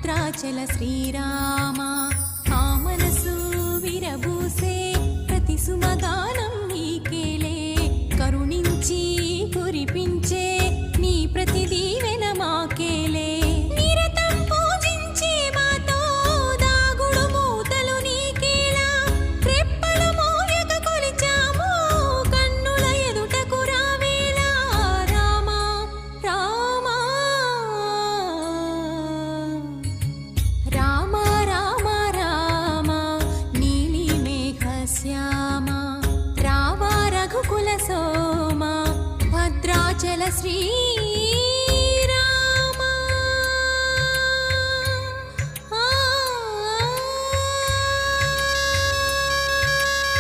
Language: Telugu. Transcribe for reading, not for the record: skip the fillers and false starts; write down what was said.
భద్రాచల శ్రీరామ ఆ మనసు విరబూసే ప్రతి సుమగానం నీకేలే కరుణించి కురిపించే నీ ప్రతి దీవెన మాకేలే నిరతం పూజించే మాతో దాగుడు మూతలు నీకేలా రెప్పలు మోయక కొలిచాము కన్నుల ఎదుటకు రావేలా రామ రామ రామ రామ రామ నీలి మేఘ శ్యామ రావ రఘుకుల సోమ భద్రాచల శ్రీ